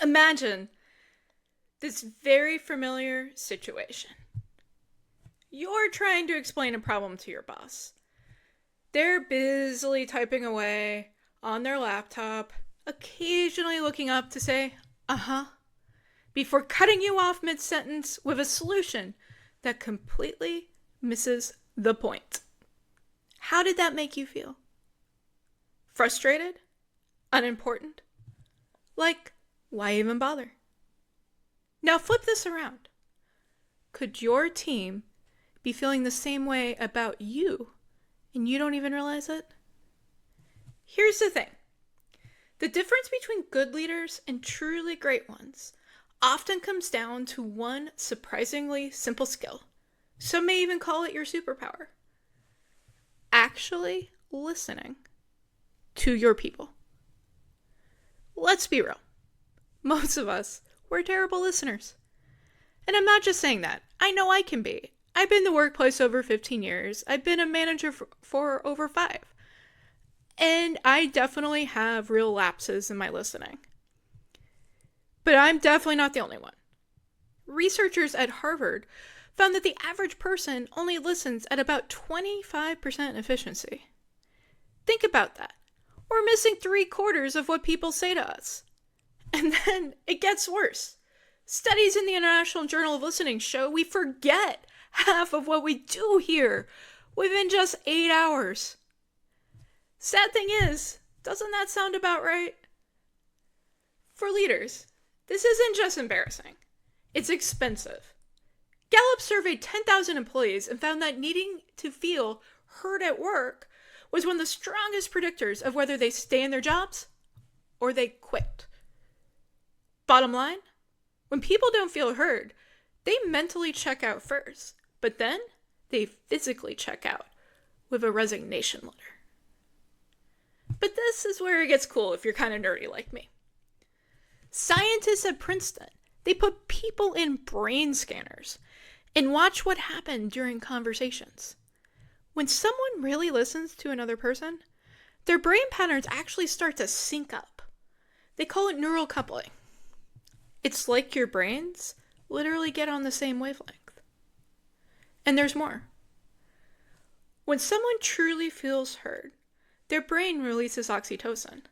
Imagine this very familiar situation. You're trying to explain a problem to your boss. They're busily typing away on their laptop, occasionally looking up to say, before cutting you off mid sentence with a solution that completely misses the point. How did that make you feel? Frustrated? Unimportant? Like, why even bother? Now flip this around. Could your team be feeling the same way about you and you don't even realize it? Here's the thing. The difference between good leaders and truly great ones often comes down to one surprisingly simple skill. Some may even call it your superpower. Actually listening to your people. Let's be real. Most of us, we're terrible listeners. And I'm not just saying that. I know I can be. I've been in the workplace over 15 years. I've been a manager for over 5. And I definitely have real lapses in my listening. But I'm definitely not the only one. Researchers at Harvard found that the average person only listens at about 25% efficiency. Think about that. We're missing 3/4 of what people say to us. And then it gets worse. Studies in the International Journal of Listening show we forget half of what we do hear within just 8 hours. Sad thing is, doesn't that sound about right? For leaders, this isn't just embarrassing. It's expensive. Gallup surveyed 10,000 employees and found that needing to feel heard at work was one of the strongest predictors of whether they stay in their jobs or they quit. Bottom line, when people don't feel heard, they mentally check out first, but then they physically check out with a resignation letter. But this is where it gets cool if you're kind of nerdy like me. Scientists at Princeton, they put people in brain scanners and watch what happened during conversations. When someone really listens to another person, their brain patterns actually start to sync up. They call it neural coupling. It's like your brains literally get on the same wavelength. And there's more. When someone truly feels heard, their brain releases oxytocin.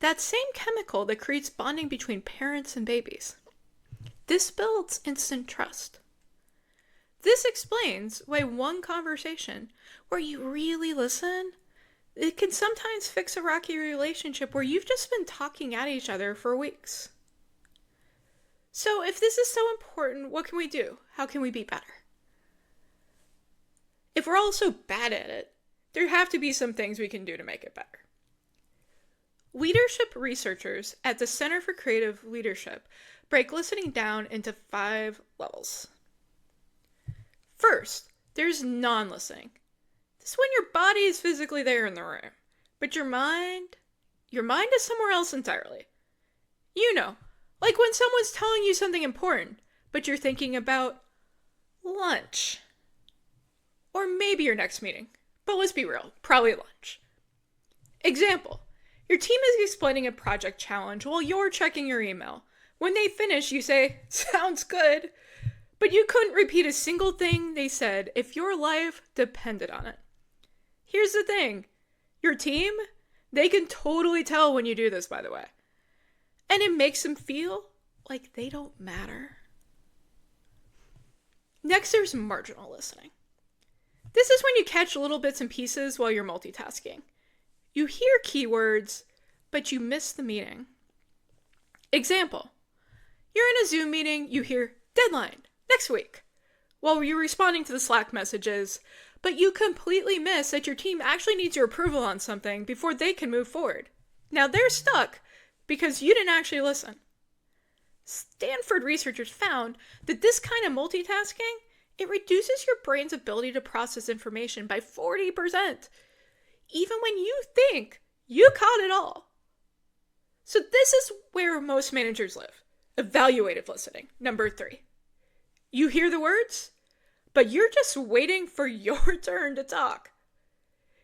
That same chemical that creates bonding between parents and babies. This builds instant trust. This explains why one conversation where you really listen, it can sometimes fix a rocky relationship where you've just been talking at each other for weeks. So if this is so important, what can we do? How can we be better? If we're all so bad at it, there have to be some things we can do to make it better. Leadership researchers at the Center for Creative Leadership break listening down into 5 levels. First, there's non-listening. This is when your body is physically there in the room, but your mind is somewhere else entirely. You know, like when someone's telling you something important, but you're thinking about lunch. Or maybe your next meeting. But let's be real, probably lunch. Example, your team is explaining a project challenge while you're checking your email. When they finish, you say, "Sounds good," but you couldn't repeat a single thing they said if your life depended on it. Here's the thing, your team, they can totally tell when you do this, by the way. And it makes them feel like they don't matter. Next, there's marginal listening. This is when you catch little bits and pieces while you're multitasking. You hear keywords, but you miss the meaning. Example, you're in a Zoom meeting, you hear deadline, next week, while you're responding to the Slack messages, but you completely miss that your team actually needs your approval on something before they can move forward. Now they're stuck because you didn't actually listen. Stanford researchers found that this kind of multitasking, it reduces your brain's ability to process information by 40%, even when you think you caught it all. So this is where most managers live. Evaluative listening, number 3. You hear the words, but you're just waiting for your turn to talk.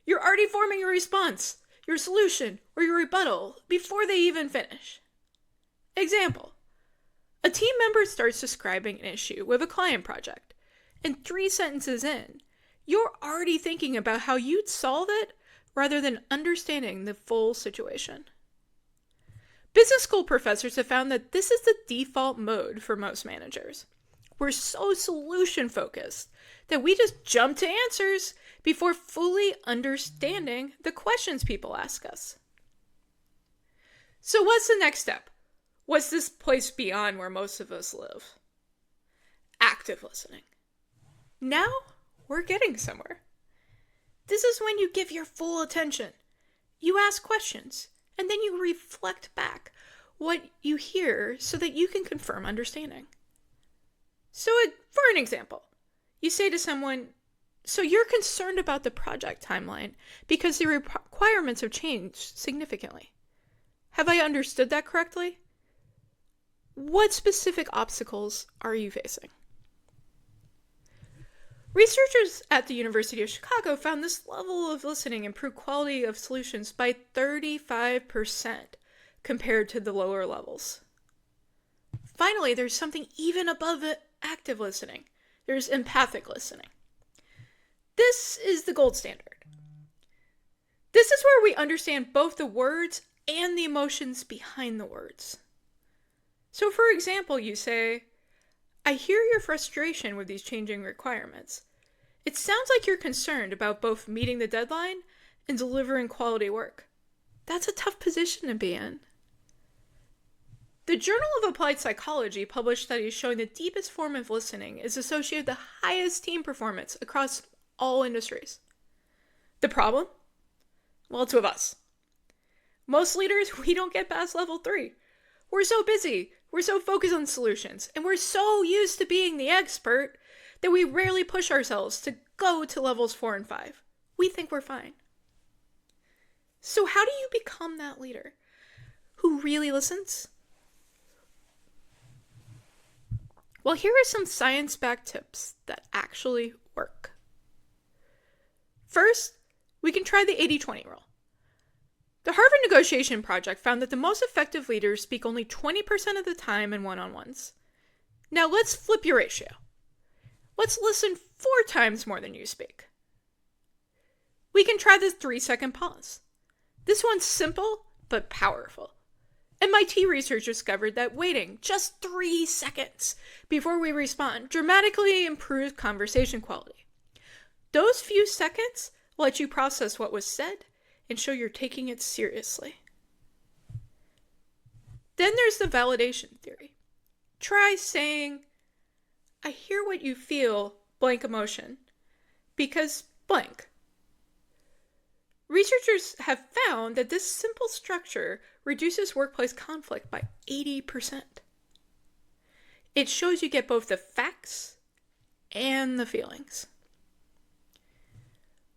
You're already forming your response, your solution, or your rebuttal before they even finish. Example: a team member starts describing an issue with a client project, and 3 sentences in, you're already thinking about how you'd solve it rather than understanding the full situation. Business school professors have found that this is the default mode for most managers. We're so solution-focused that we just jump to answers before fully understanding the questions people ask us. So what's the next step? What's this place beyond where most of us live? Active listening. Now we're getting somewhere. This is when you give your full attention. You ask questions, and then you reflect back what you hear so that you can confirm understanding. So for an example, you say to someone, so you're concerned about the project timeline because the requirements have changed significantly. Have I understood that correctly? What specific obstacles are you facing? Researchers at the University of Chicago found this level of listening improved quality of solutions by 35% compared to the lower levels. Finally, there's something even above active listening. There's empathic listening. This is the gold standard. This is where we understand both the words and the emotions behind the words. So for example, you say, I hear your frustration with these changing requirements. It sounds like you're concerned about both meeting the deadline and delivering quality work. That's a tough position to be in. The Journal of Applied Psychology published studies showing the deepest form of listening is associated with the highest team performance across all industries. The problem? Well, it's with us. Most leaders, we don't get past level 3. We're so busy, we're so focused on solutions, and we're so used to being the expert that we rarely push ourselves to go to levels 4 and 5. We think we're fine. So how do you become that leader who really listens? Well, here are some science-backed tips that actually work. First, we can try the 80-20 rule. The Harvard Negotiation Project found that the most effective leaders speak only 20% of the time in one-on-ones. Now let's flip your ratio. Let's listen 4 times more than you speak. We can try the 3-second pause. This one's simple but powerful. MIT research discovered that waiting just 3 seconds before we respond dramatically improves conversation quality. Those few seconds let you process what was said and show you're taking it seriously. Then there's the validation theory. Try saying, I hear what you feel, blank emotion, because blank. Researchers have found that this simple structure reduces workplace conflict by 80%. It shows you get both the facts and the feelings.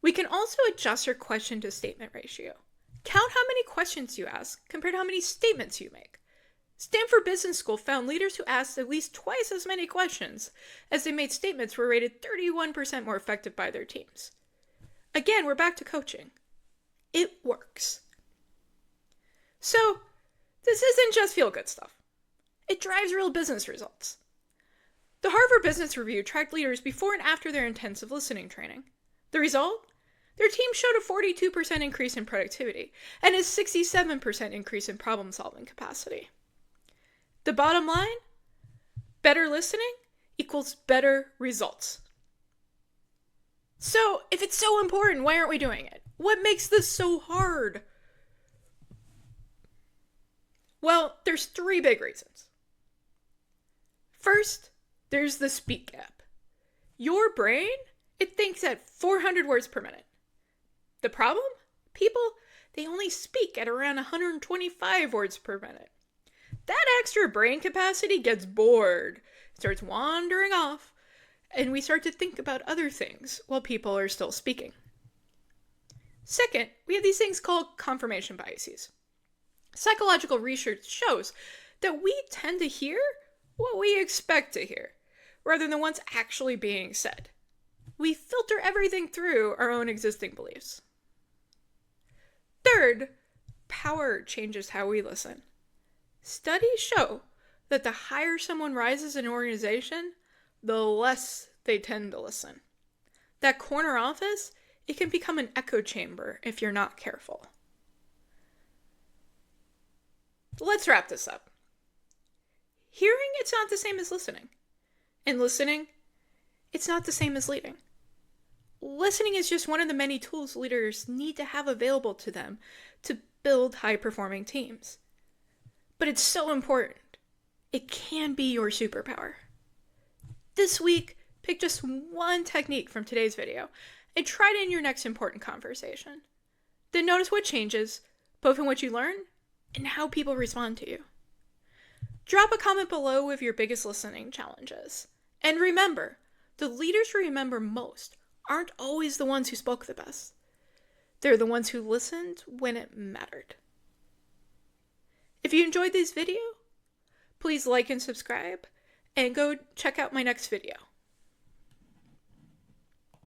We can also adjust your question to statement ratio. Count how many questions you ask compared to how many statements you make. Stanford Business School found leaders who asked at least twice as many questions as they made statements were rated 31% more effective by their teams. Again, we're back to coaching. It works. So, this isn't just feel-good stuff. It drives real business results. The Harvard Business Review tracked leaders before and after their intensive listening training. The result? Their team showed a 42% increase in productivity and a 67% increase in problem-solving capacity. The bottom line? Better listening equals better results. So, if it's so important, why aren't we doing it? What makes this so hard? Well, there's 3 big reasons. First, there's the speak gap. Your brain, it thinks at 400 words per minute. The problem? People, they only speak at around 125 words per minute. That extra brain capacity gets bored, starts wandering off, and we start to think about other things while people are still speaking. Second, we have these things called confirmation biases. Psychological research shows that we tend to hear what we expect to hear, rather than what's actually being said. We filter everything through our own existing beliefs. Third, power changes how we listen. Studies show that the higher someone rises in an organization, the less they tend to listen. That corner office, it can become an echo chamber if you're not careful. Let's wrap this up. Hearing, it's not the same as listening. And listening, it's not the same as leading. Listening is just one of the many tools leaders need to have available to them to build high-performing teams. But it's so important. It can be your superpower. This week, pick just one technique from today's video and try it in your next important conversation. Then notice what changes, both in what you learn and how people respond to you. Drop a comment below with your biggest listening challenges. And remember, the leaders you remember most aren't always the ones who spoke the best. They're the ones who listened when it mattered. If you enjoyed this video, please like and subscribe, and go check out my next video.